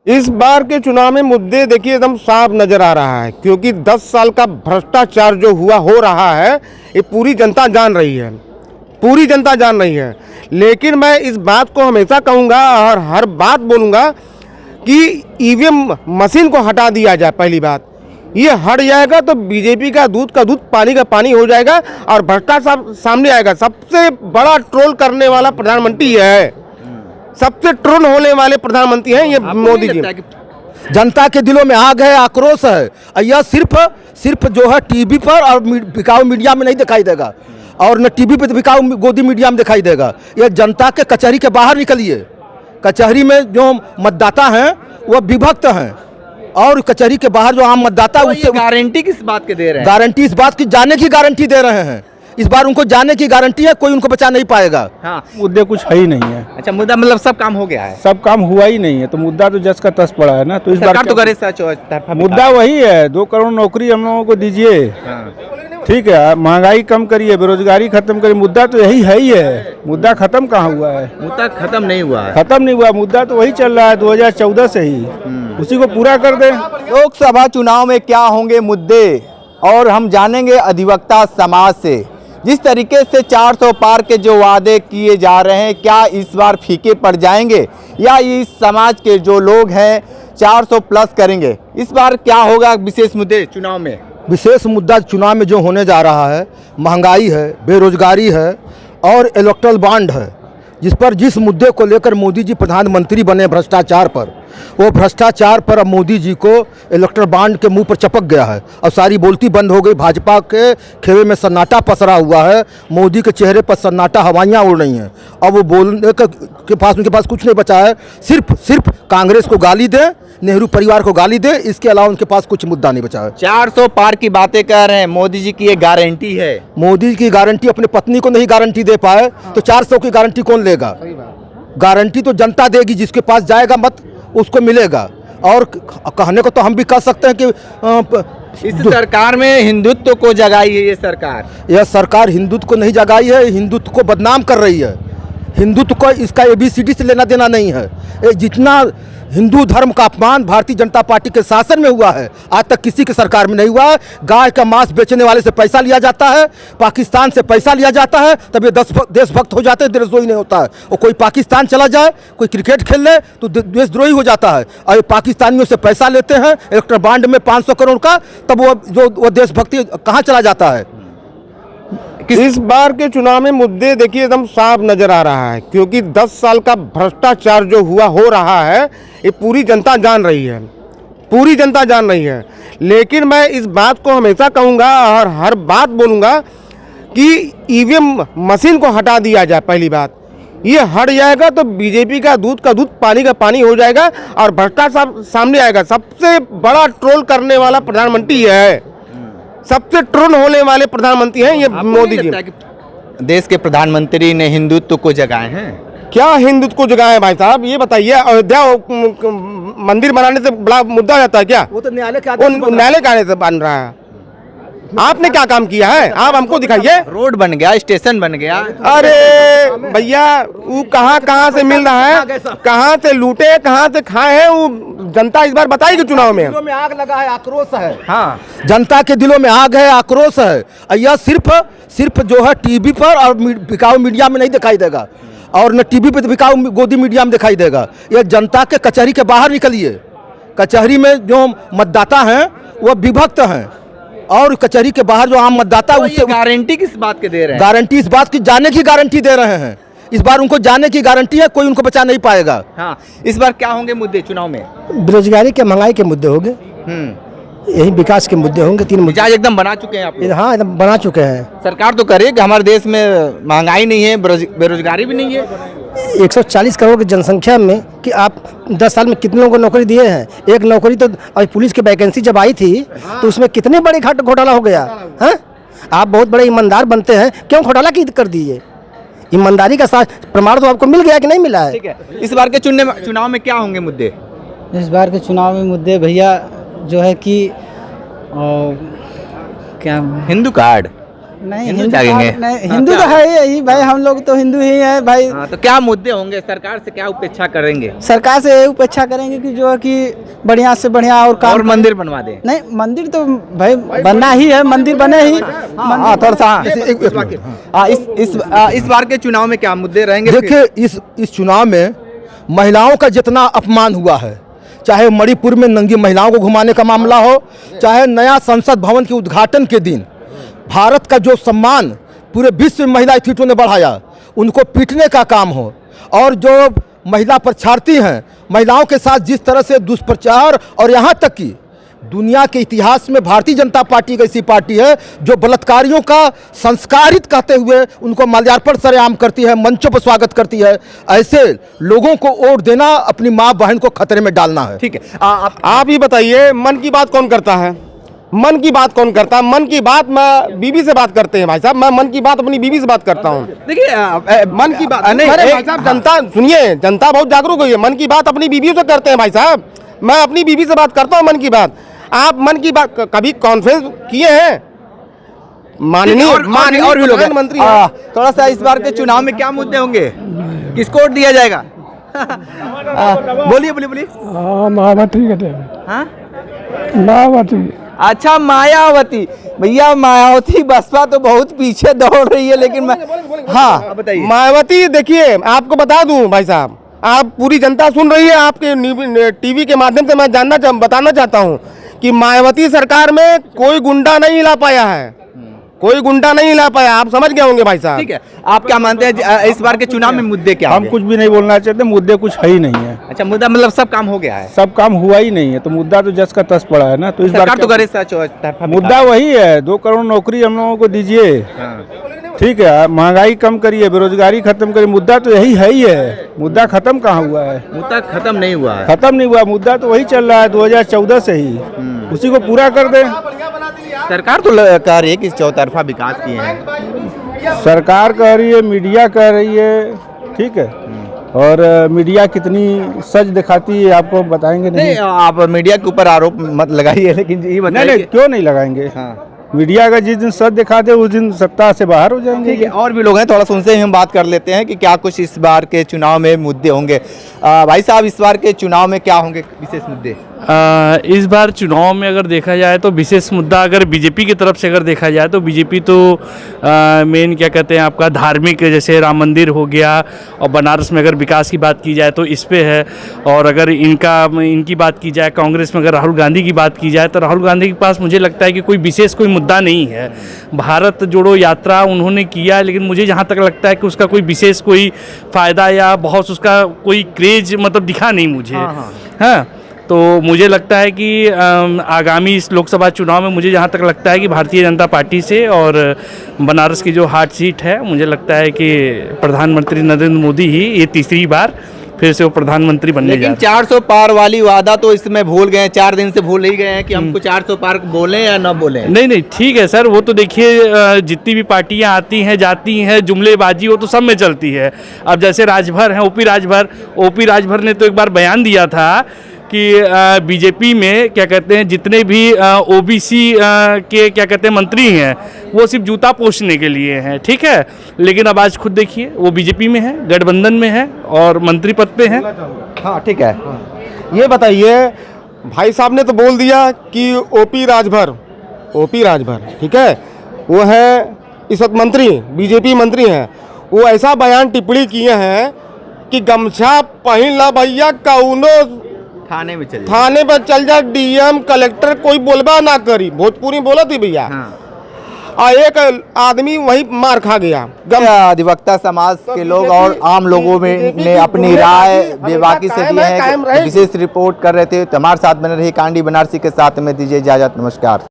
इस बार के चुनाव में मुद्दे देखिए एकदम साफ नजर आ रहा है, क्योंकि 10 साल का भ्रष्टाचार जो हो रहा है ये पूरी जनता जान रही है, पूरी जनता जान रही है। लेकिन मैं इस बात को हमेशा कहूँगा और हर बात बोलूँगा कि ईवीएम मशीन को हटा दिया जाए। पहली बात ये हट जाएगा तो बीजेपी का दूध पानी का पानी हो जाएगा और भ्रष्टाचार सामने आएगा। सबसे बड़ा ट्रोल करने वाला प्रधानमंत्री है, सबसे ट्रोल होने वाले प्रधानमंत्री हैं ये मोदी जी। जनता के दिलों में आग है, आक्रोश है। यह सिर्फ जो है टीवी पर और बिकाऊ मीडिया में नहीं दिखाई देगा, और न टीवी पे बिकाऊ गोदी मीडिया में दिखाई देगा। यह जनता के कचहरी के बाहर निकलिए। कचहरी में जो मतदाता हैं वह विभक्त हैं, और कचहरी के बाहर जो आम मतदाता उससे गारंटी किस बात के दे रहे हैं? गारंटी इस बात की जाने की गारंटी दे रहे हैं। इस बार उनको जाने की गारंटी है, कोई उनको बचा नहीं पाएगा। हाँ, मुद्दे कुछ है ही नहीं है। अच्छा, मुद्दा मतलब सब काम हो गया है, सब काम हुआ ही नहीं है, तो मुद्दा तो जस का तस पड़ा है ना। तो इस बार सरकार तो करे सच और तरफा मुद्दा वही है, 2 करोड़ नौकरी हम लोगों को दीजिए, ठीक है, महंगाई कम करिए, बेरोजगारी खत्म करिए। मुद्दा तो यही है ही है। मुद्दा खत्म कहाँ हुआ है? मुद्दा खत्म नहीं हुआ है। खत्म नहीं हुआ, मुद्दा तो वही चल रहा है 2014 से ही, उसी को पूरा कर दें। लोकसभा चुनाव में क्या होंगे मुद्दे, और हम जानेंगे अधिवक्ता समाज से। जिस तरीके से 400 पार के जो वादे किए जा रहे हैं, क्या इस बार फीके पड़ जाएंगे या इस समाज के जो लोग हैं 400 प्लस करेंगे? इस बार क्या होगा विशेष मुद्दे चुनाव में? विशेष मुद्दा चुनाव में जो होने जा रहा है, महंगाई है, बेरोजगारी है और इलेक्ट्रल बॉन्ड है, जिस मुद्दे को लेकर मोदी जी प्रधानमंत्री बने, भ्रष्टाचार पर, वो भ्रष्टाचार पर अब मोदी जी को इलेक्ट्रल बॉन्ड के मुंह पर चपक गया है और सारी बोलती बंद हो गई। भाजपा के खेमे में सन्नाटा पसरा हुआ है, मोदी के चेहरे पर सन्नाटा, हवाइयाँ उड़ रही हैं। अब वो बोलने के पास उनके पास कुछ नहीं बचा है, सिर्फ कांग्रेस को गाली दें, नेहरू परिवार को गाली दें, इसके अलावा उनके पास कुछ मुद्दा नहीं बचा है। 400 पार की बातें कर रहे हैं, मोदी जी की ये गारंटी है। मोदी की गारंटी अपनी पत्नी को नहीं गारंटी दे पाए तो 400 की गारंटी कौन लेगा? गारंटी तो जनता देगी, जिसके पास जाएगा मत उसको मिलेगा। और कहने को तो हम भी कह सकते हैं कि इस सरकार में हिंदुत्व को जगाई है ये सरकार। यह सरकार हिंदुत्व को नहीं जगाई है, हिंदुत्व को बदनाम कर रही है। हिंदुत्व को इसका ABCD से लेना देना नहीं है। जितना हिंदू धर्म का अपमान भारतीय जनता पार्टी के शासन में हुआ है, आज तक किसी की सरकार में नहीं हुआ है। गाय का मांस बेचने वाले से पैसा लिया जाता है, पाकिस्तान से पैसा लिया जाता है, तब ये देशभक्त हो जाते हैं, देशद्रोही नहीं होता है। और कोई पाकिस्तान चला जाए, कोई क्रिकेट खेल ले तो देशद्रोही हो जाता है। और ये पाकिस्तानियों से पैसा लेते हैं इलेक्ट्रल बॉन्ड में 500 करोड़ का, तब वो देशभक्ति कहाँ चला जाता है? इस बार के चुनाव में मुद्दे देखिए एकदम साफ नजर आ रहा है, क्योंकि 10 साल का भ्रष्टाचार जो हो रहा है ये पूरी जनता जान रही है, पूरी जनता जान रही है। लेकिन मैं इस बात को हमेशा कहूँगा और हर बात बोलूँगा कि ईवीएम मशीन को हटा दिया जाए। पहली बात ये हट जाएगा तो बीजेपी का दूध पानी का पानी हो जाएगा और भ्रष्टाचार सामने आएगा। सबसे बड़ा ट्रोल करने वाला प्रधानमंत्री है, सबसे ट्रोल होने वाले प्रधानमंत्री हैं ये मोदी जी। देश के प्रधानमंत्री ने हिंदुत्व को जगाए हैं। क्या हिंदुत्व को जगाए भाई साहब, ये बताइए। अयोध्या मंदिर बनाने से बड़ा मुद्दा जाता है क्या? वो तो न्यायालय के आने से बन रहा है। आपने क्या काम किया है? आप हमको दिखाइए। रोड बन गया, स्टेशन बन गया। अरे भैया वो कहाँ से मिल रहा है, कहाँ से लूटे, कहाँ से खाए हैं, वो जनता इस बार बताएगी चुनाव में। दिलों में आग लगा है, आक्रोश है। हाँ, जनता के दिलों में आग है, आक्रोश है। यह सिर्फ जो है टीवी पर और बिकाऊ मीडिया में नहीं दिखाई देगा, और न टीवी पे बिकाऊ गोदी मीडिया में दिखाई देगा। यह जनता के कचहरी के बाहर निकलिए। कचहरी में जो मतदाता हैं वह विभक्त हैं, और कचहरी के बाहर जो आम मतदाता उससे गारंटी किस बात के दे रहे हैं? गारंटी इस बात की जाने की गारंटी दे रहे हैं। इस बार उनको जाने की गारंटी है, कोई उनको बचा नहीं पाएगा। हाँ, इस बार क्या होंगे मुद्दे चुनाव में? बेरोजगारी के, महंगाई के मुद्दे होंगे, यही विकास के मुद्दे होंगे। 3 मुद्दे मिजाज एकदम बना चुके हैं आप लोग। हाँ, एकदम बना चुके हैं। सरकार तो करे कि हमारे देश में महंगाई नहीं है, बेरोजगारी भी नहीं है। 140 करोड़ की जनसंख्या में कि आप 10 साल में कितने लोगों को नौकरी दिए हैं? एक नौकरी तो अभी पुलिस की वैकेंसी जब आई थी तो उसमें कितने बड़े घोटाला हो गया है। आप बहुत बड़े ईमानदार बनते हैं, क्यों घोटाला की कर दिए? ईमानदारी का प्रमाण तो आपको मिल गया कि नहीं मिला है? ठीक है, इस बार के चुनाव में क्या होंगे मुद्दे? इस बार के चुनाव में मुद्दे भैया जो है कि क्या हिंदू कार्ड नहीं हिंदू जागेंगे? नहीं, हिंदू तो है ही यही भाई, हम लोग तो हिंदू ही है भाई। हाँ, तो क्या मुद्दे होंगे, सरकार से क्या अपेक्षा करेंगे? सरकार से यही अपेक्षा करेंगे कि जो है कि बढ़िया से बढ़िया और काम और मंदिर बनवा दें। नहीं, मंदिर तो भाई बनना ही है, मंदिर बने ही। हाँ, थोड़ा सा इस बार के चुनाव में क्या मुद्दे रहेंगे? देखिए, इस चुनाव में महिलाओं का जितना अपमान हुआ है, चाहे मणिपुर में नंगी महिलाओं को घुमाने का मामला हो, चाहे नया संसद भवन के उद्घाटन के दिन भारत का जो सम्मान पूरे विश्व में महिला एथलीटों ने बढ़ाया, उनको पीटने का काम हो, और जो महिला परीक्षार्थी हैं, महिलाओं के साथ जिस तरह से दुष्प्रचार, और यहाँ तक कि दुनिया के इतिहास में भारतीय जनता पार्टी एक ऐसी पार्टी है जो बलात्कारियों का संस्कारित कहते हुए उनको माल्यार्पण सरेआम करती है, मंचों पर स्वागत करती है। ऐसे लोगों को वोट देना अपनी माँ बहन को खतरे में डालना है। ठीक है, आप ही बताइए, मन की बात कौन करता है? मन की बात कौन करता है? मन की बात मैं बीवी से बात करते हैं भाई साहब, मैं मन की बात अपनी बीवी से बात करता हूँ। देखिए मन की बात नहीं, अरे भाई साहब, जनता सुनिए, जनता बहुत जागरूक हुई है। मन की बात अपनी बीवियों से करते हैं भाई साहब, मैं अपनी बीवी से बात करता हूँ मन की बात। आप मन की बात कभी कॉन्फ्रेंस किए हैं? माननीय और भी लोग हैं। प्रधानमंत्री थोड़ा सा इस बार के चुनाव में क्या मुद्दे होंगे, किसको वोट दिया जाएगा? बोलिए बोलिए बोलिए। मायावती कहते हैं। हाँ, मायावती। अच्छा, मायावती। भैया, मायावती बसपा तो बहुत पीछे दौड़ रही है, लेकिन हाँ बताइए। मायावती, देखिए आपको बता दूं भाई साहब, आप पूरी जनता सुन रही है, आपके टीवी के माध्यम से मैं बताना चाहता हूं कि मायावती सरकार में कोई गुंडा नहीं हिला पाया है, कोई गुंडा नहीं हिला पाया। आप समझ गए होंगे भाई साहब। ठीक है, आप क्या मानते हैं इस बार के चुनाव में मुद्दे क्या हम होंगे? कुछ भी नहीं बोलना चाहते, मुद्दे कुछ है ही नहीं है। अच्छा, मुद्दा मतलब सब काम हो गया है, सब काम हुआ ही नहीं है, तो मुद्दा तो जस का तस पड़ा है ना। तो इस बार सरकार तो क्या- करे तरफा मुद्दा वही है, 2 करोड़ नौकरी हम लोगों को दीजिए, ठीक है, महंगाई कम करिए, बेरोजगारी खत्म करिए। मुद्दा तो यही है ही है, मुद्दा खत्म कहाँ हुआ है? मुद्दा खत्म नहीं हुआ है। खत्म नहीं हुआ, मुद्दा तो वही चल रहा है 2014 से ही, उसी को पूरा कर दें। सरकार तो कह रही है कि चौतरफा विकास किए हैं। सरकार कह रही है, मीडिया कह रही है, ठीक है, और मीडिया कितनी सच दिखाती है आपको बताएंगे नहीं। नहीं, आप मीडिया के ऊपर आरोप मत लगाइए, लेकिन ये नहीं बताइए। नहीं, क्यों नहीं लगाएंगे? हाँ, मीडिया का जिस दिन सच दिखाते उस दिन सत्ता से बाहर हो जाएंगे। ठीक है, और भी लोग हैं, थोड़ा सा उनसे ही हम बात कर लेते हैं कि क्या कुछ इस बार के चुनाव में मुद्दे होंगे। भाई साहब, इस बार के चुनाव में क्या होंगे विशेष मुद्दे? इस बार चुनाव में अगर देखा जाए तो विशेष मुद्दा अगर बीजेपी की तरफ से अगर देखा जाए तो बीजेपी तो मेन क्या कहते हैं आपका धार्मिक, जैसे राम मंदिर हो गया, और बनारस में अगर विकास की बात की जाए तो इस पे है। और अगर इनकी बात की जाए, कांग्रेस में अगर राहुल गांधी की बात की जाए तो राहुल गांधी के पास मुझे लगता है कि कोई विशेष कोई मुद्दा नहीं है। भारत जोड़ो यात्रा उन्होंने किया, लेकिन मुझे जहाँ तक लगता है कि उसका कोई विशेष कोई फ़ायदा या बहुत उसका कोई क्रेज मतलब दिखा नहीं मुझे। हाँ, तो मुझे लगता है कि आगामी इस लोकसभा चुनाव में मुझे जहाँ तक लगता है कि भारतीय जनता पार्टी से और बनारस की जो हार्ट सीट है, मुझे लगता है कि प्रधानमंत्री नरेंद्र मोदी ही ये तीसरी बार फिर से वो प्रधानमंत्री बनने जा लेकिन रहे हैं। 400 पार वाली वादा तो इसमें भूल गए हैं, 4 दिन से भूल ही गए हैं कि हमको 400 पार बोलें या न बोलें। नहीं नहीं, ठीक है सर, वो तो देखिए जितनी भी पार्टियां आती हैं जाती हैं, जुमलेबाजी वो तो सब में चलती है। अब जैसे राजभर हैं, ओपी राजभर ने तो एक बार बयान दिया था कि बीजेपी में क्या कहते हैं जितने भी ओबीसी के क्या कहते हैं मंत्री हैं वो सिर्फ जूता पोंछने के लिए हैं, ठीक है। लेकिन अब आज खुद देखिए, वो बीजेपी में है, गठबंधन में है और मंत्री पद पे हैं। हाँ, ठीक है। ये बताइए, भाई साहब ने तो बोल दिया कि ओपी राजभर ठीक है, वो है इस वक्त मंत्री, बीजेपी मंत्री हैं। वो ऐसा बयान टिप्पणी किए हैं कि गमछा पहन ला भैया, कौनो थाने में थाने पर चल जा, डीएम कलेक्टर कोई बोलबा ना करी, भोजपुरी बोला थी भैया। हाँ। और एक आदमी वही मार खा गया। अधिवक्ता समाज के लोग और आम लोगों में ने अपनी राय बेबाकी से दी है। विशेष रिपोर्ट कर रहे थे, हमारे साथ बने रही कांडी बनारसी के साथ में दीजिए इजाजत, नमस्कार।